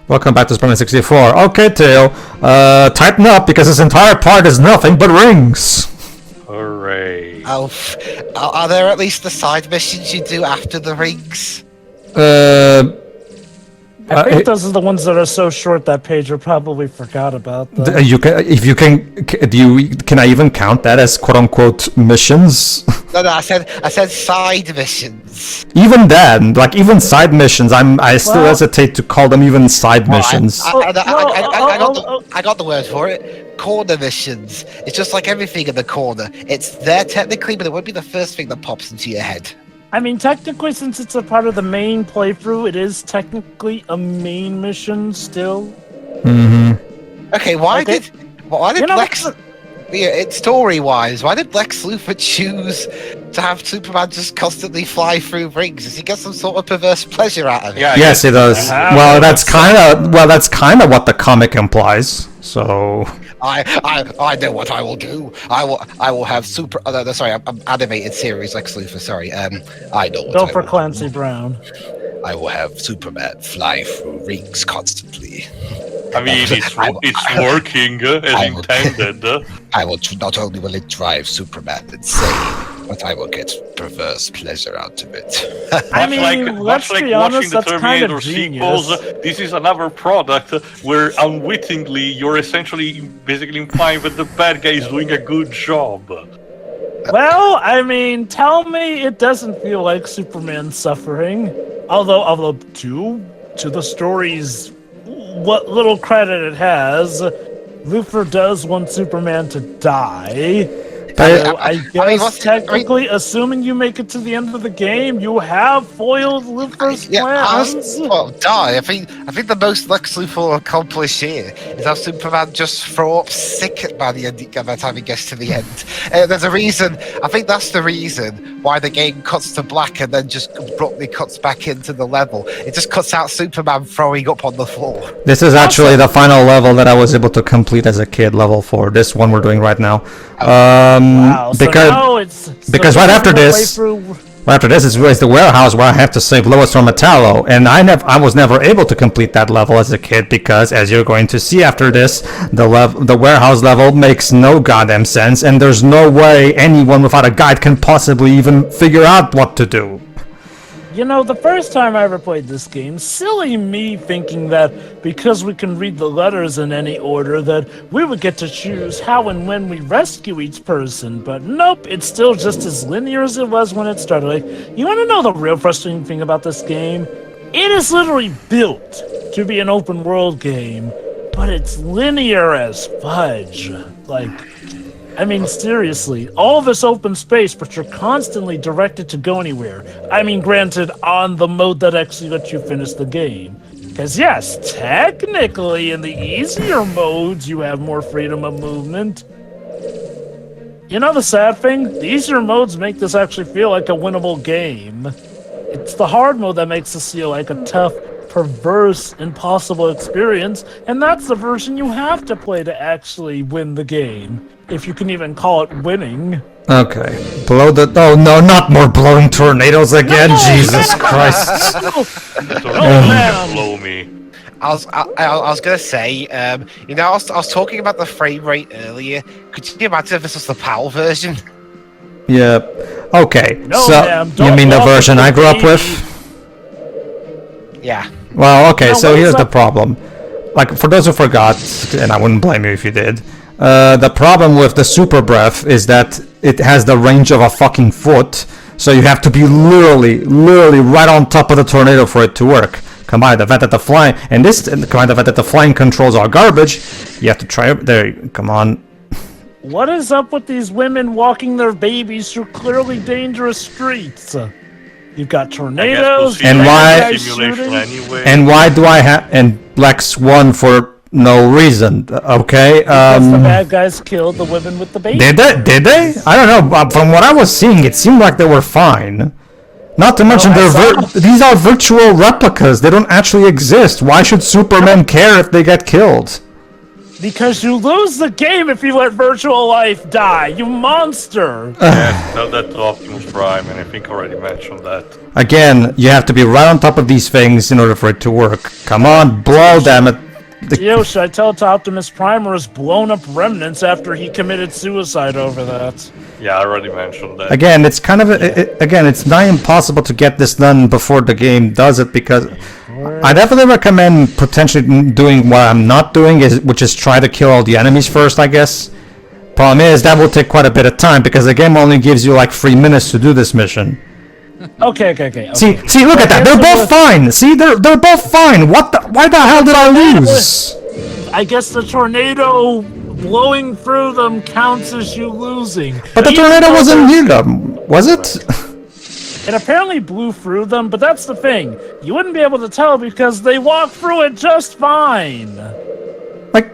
Welcome back to Superman 64. Okay, Tail, tighten up because this entire part is nothing but rings. Hooray. Oh, are there at least the side missions you do after the rings? I think those are the ones that are so short that Pedro probably forgot about them. Can I even count that as quote unquote missions? No, I said side missions. Even then, like even side missions, I still hesitate to call them even side missions. I got the word for it. Corner missions. It's just like everything in the corner. It's there technically, but it won't be the first thing that pops into your head. I mean, technically, since it's a part of the main playthrough, it is technically a main mission still. Mm-hmm. Okay, why did Lex? Story-wise, why did Lex Luthor choose to have Superman just constantly fly through rings? Does he get some sort of perverse pleasure out of it? Yeah, yes, he does. Well, that's kind of what the comic implies. So. I know what I will do. I will have super. I'm animated series Lex Luthor. Sorry. I know what. Go for Clancy Brown. I will have Superman fly through rings constantly. I mean, it's working as intended. Not only will it drive Superman insane, but I will get perverse pleasure out of it. I mean, let's be honest, that's kind of genius. This is another product where unwittingly you're essentially basically implying that the bad guy is doing a good job. Well, I mean, tell me it doesn't feel like Superman's suffering. Although to the story's what little credit it has, Luthor does want Superman to die. So I guess technically, assuming you make it to the end of the game, you have foiled Luthor's plans. I think the most Lex Luthor will accomplish here is have Superman just throw up sick by the end, by the time he gets to the end. There's a reason. I think that's the reason why the game cuts to black and then just abruptly cuts back into the level. It just cuts out Superman throwing up on the floor. This is actually the final level that I was able to complete as a kid, level 4. This one we're doing right now. Wow, because right after this is the warehouse where I have to save Lois from Metallo, and I was never able to complete that level as a kid because, as you're going to see after this, the warehouse level makes no goddamn sense, and there's no way anyone without a guide can possibly even figure out what to do. You know, the first time I ever played this game, silly me thinking that because we can read the letters in any order that we would get to choose how and when we rescue each person, but nope, it's still just as linear as it was when it started. Like, you want to know the real frustrating thing about this game? It is literally built to be an open world game, but it's linear as fudge. Like, I mean, seriously, all this open space, but you're constantly directed to go anywhere. I mean, granted, on the mode that actually lets you finish the game. Because yes, technically, in the easier modes, you have more freedom of movement. You know the sad thing? The easier modes make this actually feel like a winnable game. It's the hard mode that makes this feel like a tough, perverse, impossible experience, and that's the version you have to play to actually win the game. If you can even call it winning. Okay. Blow the... Oh, no, not more blowing tornadoes again. No, Jesus Christ. Blow me. I was going to say, I was talking about the frame rate earlier. Could you imagine if this was the PAL version? Yeah. Okay. No, so, you mean the version I grew up with? Yeah. Well, okay, so here's the problem. Like, for those who forgot, and I wouldn't blame you if you did, the problem with the super breath is that it has the range of a fucking foot, so you have to be literally right on top of the tornado for it to work. Combine the fact that the flying controls are garbage, you have to try it. There, come on. What is up with these women walking their babies through clearly dangerous streets? You've got tornadoes, and why do I have and Black Swan for no reason? Okay, because the bad guys killed the women with the babies. Did they? I don't know. From what I was seeing, it seemed like they were fine. Not to mention, these are virtual replicas. They don't actually exist. Why should Superman care if they get killed? Because you lose the game if you let virtual life die, you monster! Yeah, tell that to Optimus Prime, and I think I already mentioned that. Again, you have to be right on top of these things in order for it to work. Come on, blow them at Yo, should I tell it to Optimus Prime or his blown up remnants after he committed suicide over that? Yeah, I already mentioned that. Again, it's kind of again, it's not impossible to get this done before the game does it, because I definitely recommend potentially doing what I'm not doing, which is try to kill all the enemies first, I guess. Problem is that will take quite a bit of time because the game only gives you like 3 minutes to do this mission. Okay. See, look at that. They're both fine. See, they're both fine. Why the hell did I lose? I guess the tornado blowing through them counts as you losing. But the tornado wasn't near them, was it? It apparently blew through them, but that's the thing. You wouldn't be able to tell because they walked through it just fine. Like,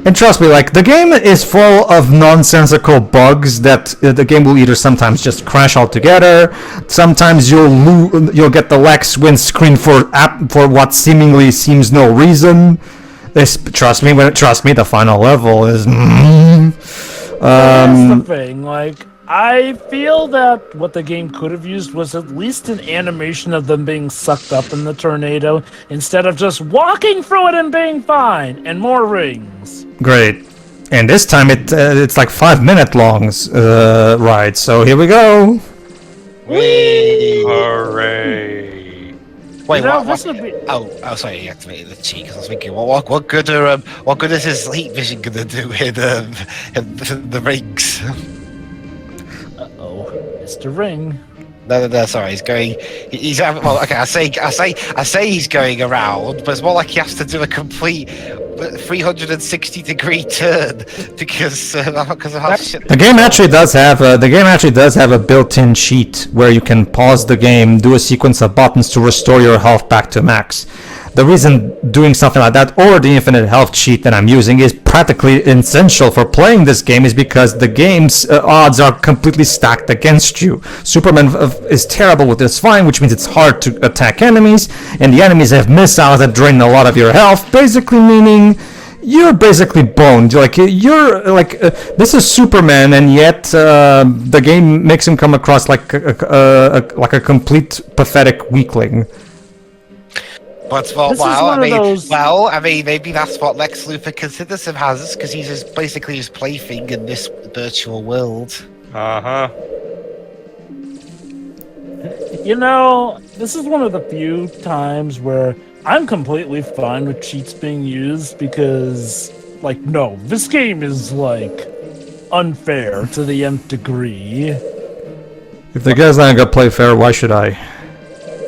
and trust me, like, the game is full of nonsensical bugs that the game will either sometimes just crash altogether, sometimes you'll get the Lex win screen for what seemingly seems no reason. Trust me, the final level is. That's the thing, like. I feel that what the game could have used was at least an animation of them being sucked up in the tornado instead of just walking through it and being fine, and more rings. Great. And this time it's like 5-minute long ride, so here we go. Whee! Hooray! Wait, You know, what? this would be- Oh, sorry, you activated the cheat because I was thinking, what good is his heat vision gonna do in the rings? Uh-oh, Mr. Ring. No, sorry, he's going. He's well, okay. I say he's going around, but it's more like he has to do a complete 360-degree turn because of how shit. The game actually does have a built-in cheat where you can pause the game, do a sequence of buttons to restore your health back to max. The reason doing something like that, or the infinite health cheat that I'm using, is practically essential for playing this game is because the game's odds are completely stacked against you. Superman is terrible with this flying, which means it's hard to attack enemies, and the enemies have missiles that drain a lot of your health, basically meaning you're basically boned. This is Superman, and yet the game makes him come across like a complete pathetic weakling. But I mean, maybe that's what Lex Luthor considers him as, because he's basically his plaything in this virtual world. Uh-huh. You know, this is one of the few times where I'm completely fine with cheats being used because, like, no, this game is, like, unfair to the nth degree. If the guy's not gonna play fair, why should I?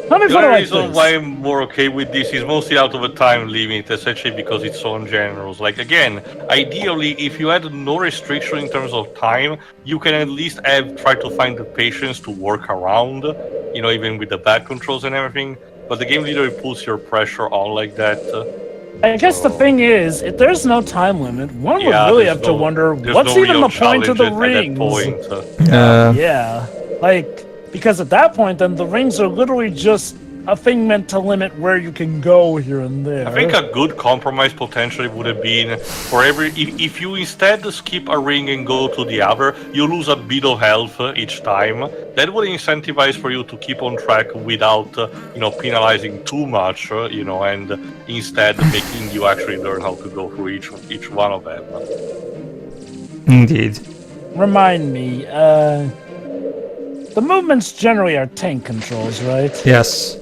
Let me The put it only like reason this. why I'm more okay with this is mostly out of a time limit, essentially because it's so generous. Like, again, ideally, if you had no restriction in terms of time, you can at least try to find the patience to work around, even with the bad controls and everything. But the game literally puts your pressure on like that. I guess the thing is, if there's no time limit, one would Yeah, really there's have to wonder, there's what's no even real the point of the challenge at rings? that point. Yeah, like, because at that point, then the rings are literally just a thing meant to limit where you can go here and there. I think a good compromise potentially would have been for if you instead skip a ring and go to the other, you lose a bit of health each time. That would incentivize for you to keep on track without penalizing too much, and instead making you actually learn how to go through each one of them. Indeed. Remind me, the movements generally are tank controls, right? Yes.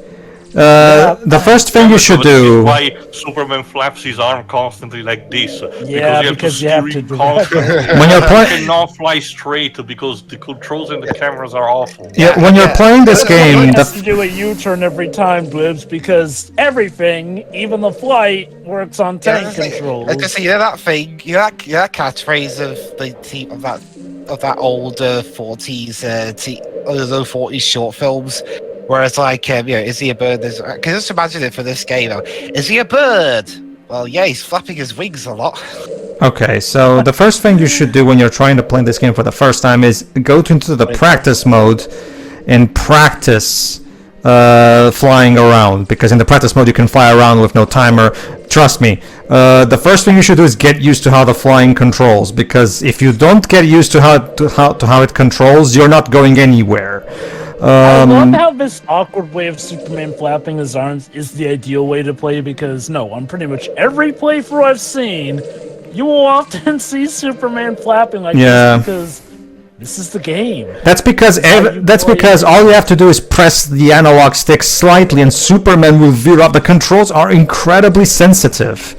The first thing you should do. Why Superman flaps his arm constantly like this? Yeah, because you have to do constantly. When you're You playing, cannot fly straight because the controls and the cameras are awful. when you're playing this He game, has to do a U-turn every time, Blibs, because everything, even the flight, works on tank controls. Like I say, that thing, that catchphrase of the team of that old 40s short films. Whereas, like, is he a bird? Because just imagine it for this game, though. Is he a bird? Well, yeah, he's flapping his wings a lot. Okay, so the first thing you should do when you're trying to play this game for the first time is go into the practice mode and practice flying around, because in the practice mode you can fly around with no timer. Trust me, the first thing you should do is get used to how the flying controls, because if you don't get used to how it controls, you're not going anywhere. I love how this awkward way of Superman flapping his arms is the ideal way to play, because on pretty much every playthrough I've seen, you will often see Superman flapping like this because this is the game. That's because all you have to do is press the analog stick slightly and Superman will veer up. The controls are incredibly sensitive.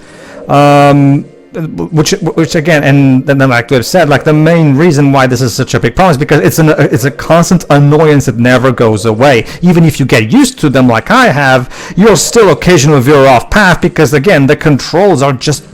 Which again, and then like we've said, like the main reason why this is such a big problem is because it's a constant annoyance that never goes away. Even if you get used to them like I have, you'll still occasionally veer off path because again the controls are just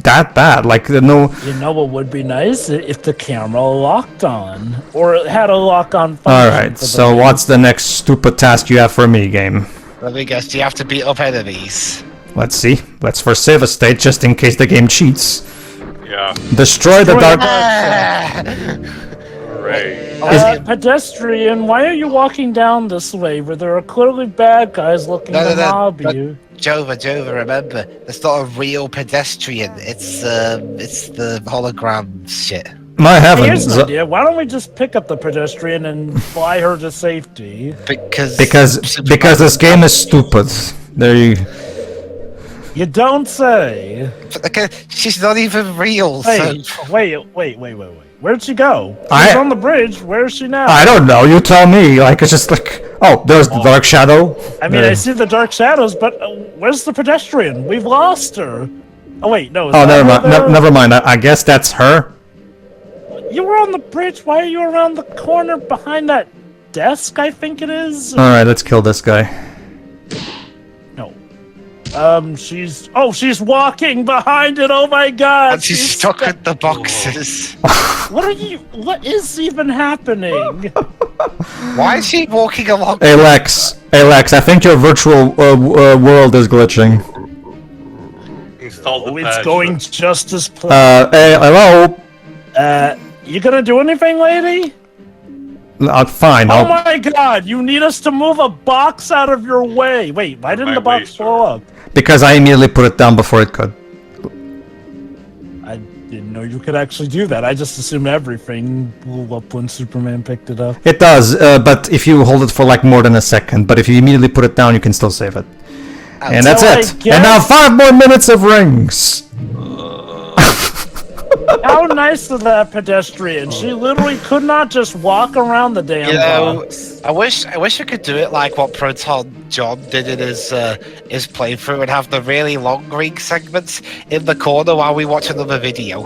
that bad. Like no. You know what would be nice if the camera locked on or it had a lock-on function. All right. So what's the next stupid task you have for me, game? Let me guess. Do you have to beat up enemies? Let's see. Let's first save a state just in case the game cheats. Yeah. Destroy the dark. Right. Pedestrian, why are you walking down this way where there are clearly bad guys looking to mob you? Jova, remember, it's not a real pedestrian. It's the hologram shit. My Here's heavens! an idea. Why don't we just pick up the pedestrian and fly her to safety? Because this game is stupid. There you. You don't say. Okay, she's not even real. Wait. Where'd she go? She's on the bridge. Where is she now? I don't know. You tell me. Like it's just like, oh, there's the dark shadow. I mean, I see the dark shadows, but where's the pedestrian? We've lost her. Oh wait, no. Oh, never mind. Never mind. I guess that's her. You were on the bridge. Why are you around the corner behind that desk? I think it is. All right, let's kill this guy. She's walking behind it. Oh my god. And she's stuck in the boxes. What is even happening? Why is she walking along? Hey Lex, I think your virtual world is glitching. Install the patch. It's going just as planned. Hey, hello? You gonna do anything, lady? Fine. Oh my god, you need us to move a box out of your way. Wait, why didn't the box blow up? Because I immediately put it down before it could. I didn't know you could actually do that. I just assumed everything blew up when Superman picked it up. It does, but if you hold it for like more than a second. But if you immediately put it down, you can still save it. And that's it. And now 5 more minutes of rings. How nice of that pedestrian. She literally could not just walk around the damn box. I wish I could do it like what Proton John did in his playthrough and have the really long ring segments in the corner while we watch another video.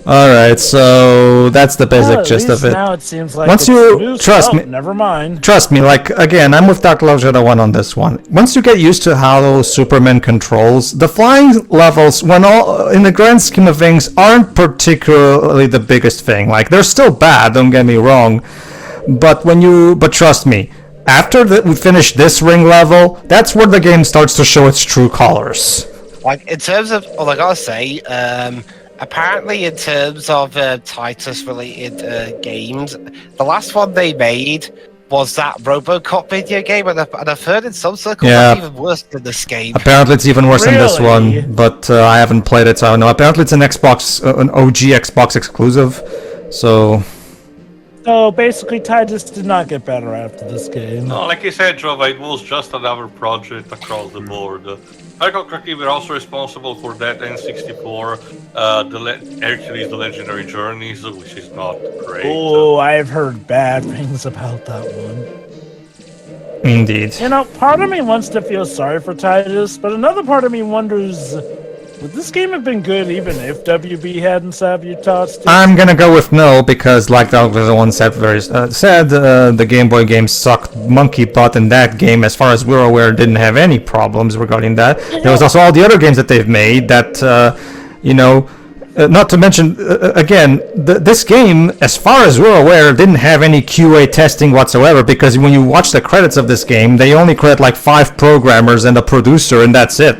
Alright, so that's the basic gist of it. Now it seems like once you trust me, never mind. Trust me, like again, I'm with Dark Lord 1 on this one. Once you get used to how Superman controls, the flying levels, when all in the grand scheme of things, aren't particularly the biggest thing. Like they're still bad, don't get me wrong. But trust me, after we finish this ring level, that's where the game starts to show its true colors. Like in terms of, I gotta say, apparently, in terms of Titus-related games, the last one they made was that RoboCop video game, and I've heard in some circles that's even worse than this game. Apparently, it's even worse than this one, but I haven't played it, so I don't know. Apparently, it's an an OG Xbox exclusive, so... So basically, Titus did not get better after this game. No, like I said, Jova, it was just another project across the board. Arco Creative were also responsible for that N64, Hercules: The Legendary Journeys, which is not great. Oh, I've heard bad things about that one. Indeed. You know, part of me wants to feel sorry for Titus, but another part of me wonders, would this game have been good even if WB hadn't sabotaged it? I'm gonna go with no, because like the one said, the Game Boy game sucked monkey butt, and that game, as far as we're aware, didn't have any problems regarding that. There was also all the other games that they've made that, not to mention, again, this game, as far as we're aware, didn't have any QA testing whatsoever, because when you watch the credits of this game, they only credit like 5 programmers and a producer, and that's it.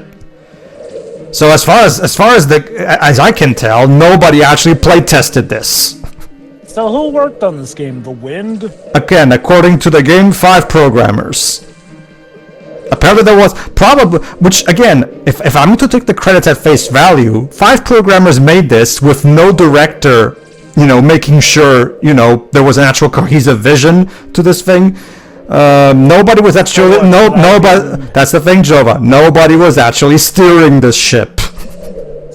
So as far as I can tell, nobody actually play tested this. So who worked on this game? The Wind? Again, according to the game, 5 programmers. Apparently there was probably, which again, if I'm to take the credits at face value, 5 programmers made this with no director, making sure, there was an actual cohesive vision to this thing. Nobody was actually, nobody, that's the thing, Jova, nobody was actually steering this ship.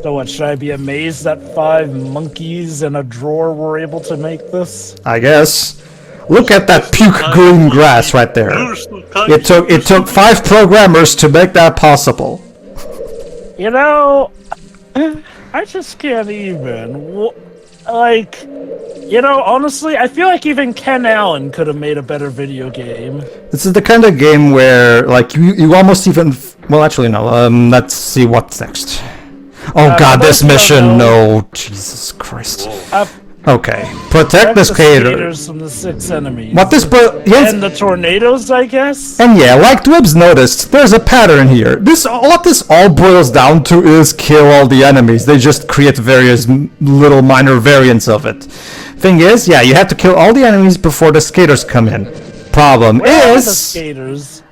So what, should I be amazed that 5 monkeys in a drawer were able to make this? I guess. Look at that puke green grass right there. It took 5 programmers to make that possible. I just can't even. Honestly, I feel like even Ken Allen could have made a better video game. This is the kind of game where, you almost even. Well, actually, no. Let's see what's next. Oh God, this mission! No, Jesus Christ. Okay, protect the skaters from the 6 enemies. What this? Yes. And the tornadoes, I guess. And yeah, like Dwibs noticed, there's a pattern here. What this all boils down to is kill all the enemies. They just create various little minor variants of it. Thing is, yeah, you have to kill all the enemies before the skaters come in. Problem Where is, are the skaters?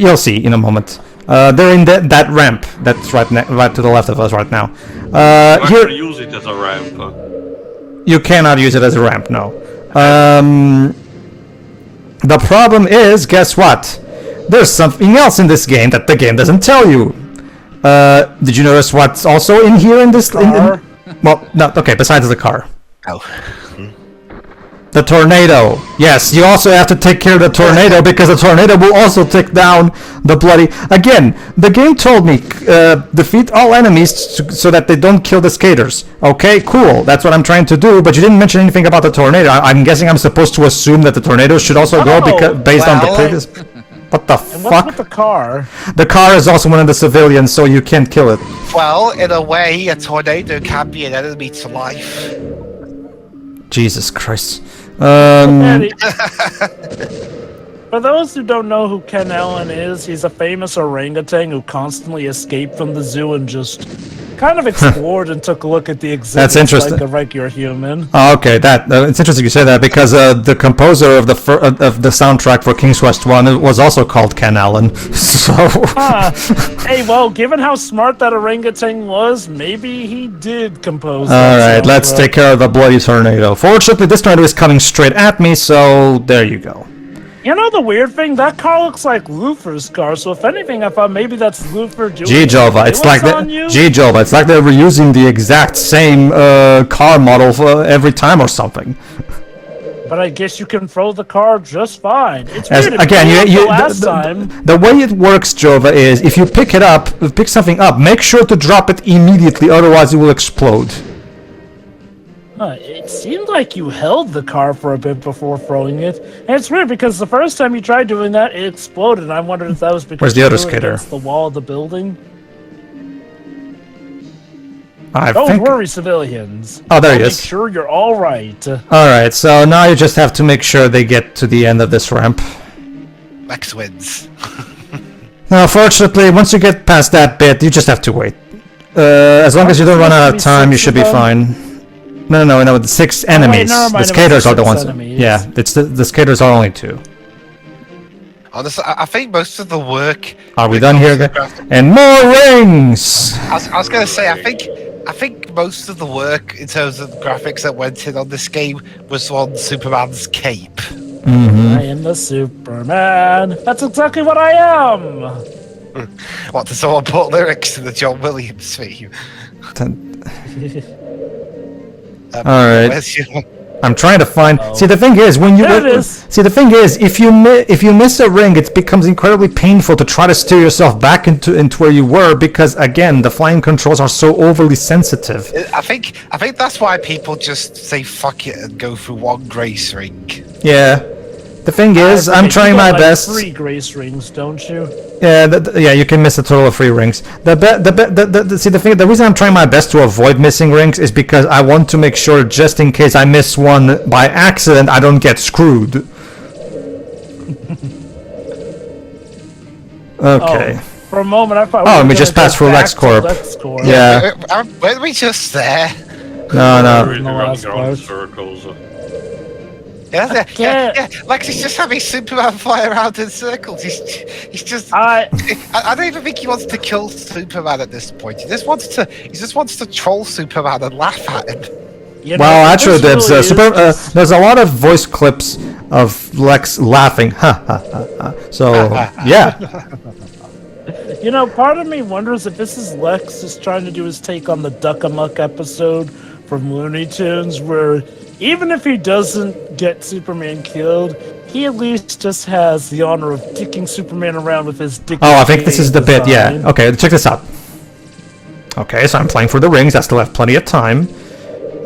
you'll see in a moment. They're in that ramp that's right to the left of us right now. Here, use it as a ramp. You cannot use it as a ramp, no. The problem is, guess what? There's something else in this game that the game doesn't tell you. Did you notice what's also in here in this? Car? Well, no. Okay, besides the car. Oh. The tornado. Yes, you also have to take care of the tornado because the tornado will also take down the bloody... Again, the game told me, defeat all enemies so that they don't kill the skaters. Okay, cool. That's what I'm trying to do, but you didn't mention anything about the tornado. I'm guessing I'm supposed to assume that the tornado should also go based on the previous... What the fuck? What's with the car? The car is also one of the civilians, so you can't kill it. Well, in a way, a tornado can be an enemy to life. Jesus Christ. For those who don't know who Ken Allen is, he's a famous orangutan who constantly escaped from the zoo and just kind of explored and took a look at the exhibits. That's interesting. Like a regular human. Oh, okay, it's interesting you say that because the composer of the soundtrack for King's Quest 1 was also called Ken Allen. So. Hey, well, given how smart that orangutan was, maybe he did compose. All right, let's take care of the bloody tornado. Fortunately, this tornado is coming straight at me, so there you go. You know the weird thing? That car looks like Lufer's car, so if anything, I thought maybe that's Lufer doing Jova, it's like Jova, it's like they're reusing the exact same car model for every time or something. But I guess you can throw the car just fine. It's weird. Again, the way it works, Jova, is if you pick something up, make sure to drop it immediately, otherwise it will explode. It seemed like you held the car for a bit before throwing it. And it's weird because the first time you tried doing that, it exploded. And I wondered if that was because Where's the other skater? Against the wall of the building. Don't worry, civilians. Oh, there he is. Make sure you're all right. All right, so now you just have to make sure they get to the end of this ramp. Max wins. Now, fortunately, once you get past that bit, you just have to wait. As long as you don't run out of time, you should be fine. No, the 6 enemies. The skaters are the ones. Enemies. Yeah, it's the skaters are only 2. Honestly, I think most of the work... Are we done here? And more rings! I was going to say, I think most of the work in terms of the graphics that went in on this game was on Superman's cape. Mm-hmm. I am the Superman. That's exactly what I am. What, did someone put lyrics to the John Williams theme? All right. I'm trying to find. See, the thing is, if you miss a ring, it becomes incredibly painful to try to steer yourself back into where you were because, again, the flying controls are so overly sensitive. I think that's why people just say fuck it and go through one grace ring. Yeah. The thing is, I'm trying my best. 3 grace rings, don't you? Yeah, you can miss a total of 3 rings. The reason I'm trying my best to avoid missing rings is because I want to make sure, just in case I miss one by accident, I don't get screwed. Okay. For a moment, I thought. We just passed through LexCorp. LexCorp. Yeah. Weren't we just there? No. Really In the running last around in part. circles. Yeah. Lex is just having Superman fly around in circles. He's just. I I don't even think he wants to kill Superman at this point. He just wants to troll Superman and laugh at him. you know, Well, actually, this really there's a lot of voice clips of Lex laughing. So yeah, You know, part of me wonders if this is Lex just trying to do his take on the Duck-a-Muck episode from Looney Tunes, where even if he doesn't get Superman killed, he at least just has the honor of dicking Superman around with his dick. Oh, I think this is the bit, yeah. design. Okay, check this out. Okay, so I'm playing for the rings. I still have plenty of time.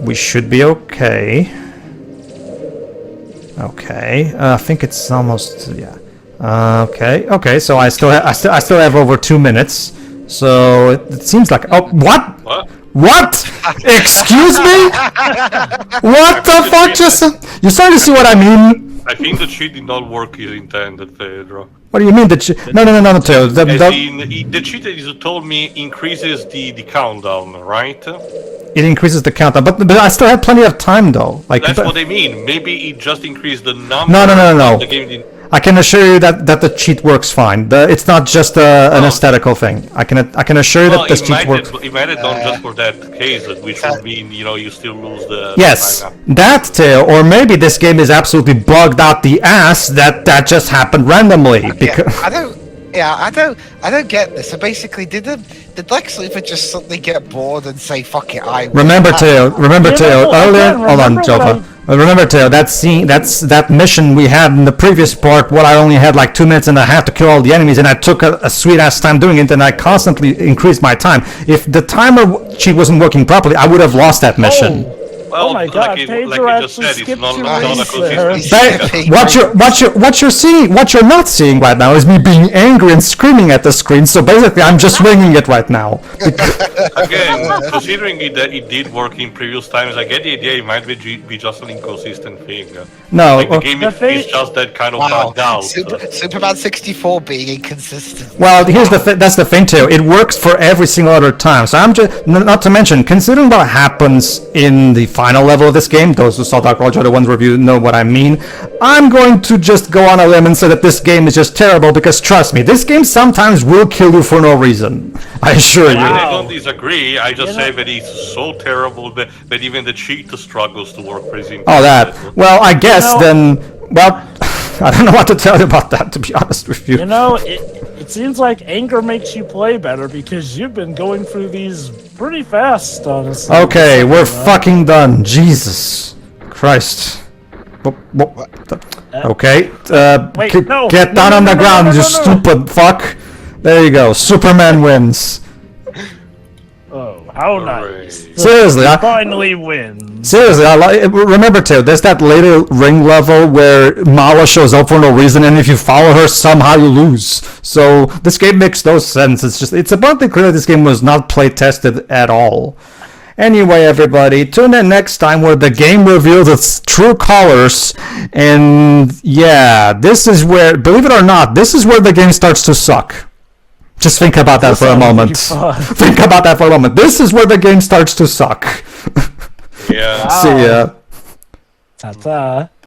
We should be okay. Okay, I think it's almost, yeah. Okay, so I still have over 2 minutes. So it seems like, oh, what? What? Excuse me? What the fuck just... You starting to see what I mean? I think the cheat did not work as intended, Pedro. What do you mean? No, Theo. The cheat that you told me increases the countdown, right? It increases the countdown, but I still have plenty of time though. Like That's what I mean. Maybe it just increased the number. No. The game didn't. I can assure you that the cheat works fine. It's not just an aesthetical thing. I can assure you that the cheat works. It might have done just for that case, which would mean you still lose the. Yes, the time. that Theo, or maybe this game is absolutely bugged out the ass that just happened randomly. Because I don't get this. So basically, did Lex Luthor just suddenly get bored and say "fuck it"? Remember, Theo. Earlier, hold on, remember Jova. Remember, Theo, that mission we had in the previous part, what I only had like 2 minutes and a half to kill all the enemies, and I took a sweet ass time doing it, and I constantly increased my time. If the timer cheat wasn't working properly, I would have lost that mission. Well, Oh my God, Pedro like you just actually said, it's skipped not two a weeks consistent. What you're not seeing right now is me being angry and screaming at the screen. So basically, I'm just winging it right now. Again, considering that it did work in previous times, I get the idea it might be just an inconsistent thing. No, Like the game is just that kind of bugged out. Superman 64 being inconsistent. well, that's the thing too. It works for every single other time. So I'm just not to mention, considering what happens in the final level of this game, those who saw Dark Roger the ones review know what I mean. I'm going to just go on a limb and say that this game is just terrible because trust me, this game sometimes will kill you for no reason. I assure you. I don't disagree. I just say that it's so terrible that even the cheat struggles to work pretty. Oh, that. Well, I guess then. Well, I don't know what to tell you about that, to be honest with you. You know, it seems like anger makes you play better because you've been going through these pretty fast, honestly. Okay, we're fucking done. Jesus Christ. Okay. Wait, no, get no, down no, on no, the no, ground, no, you no, no. stupid fuck. There you go. Superman wins. Oh, how nice. Seriously, He finally wins. Seriously, remember too, there's that later ring level where Mala shows up for no reason, and if you follow her, somehow you lose. So this game makes no sense. It's abundantly clear this game was not play tested at all. Anyway, everybody, tune in next time where the game reveals its true colors. And yeah, this is where, believe it or not, this is where the game starts to suck. Just think about that for a moment. Think about that for a moment. This is where the game starts to suck. Yeah. See ya. Ta-ta.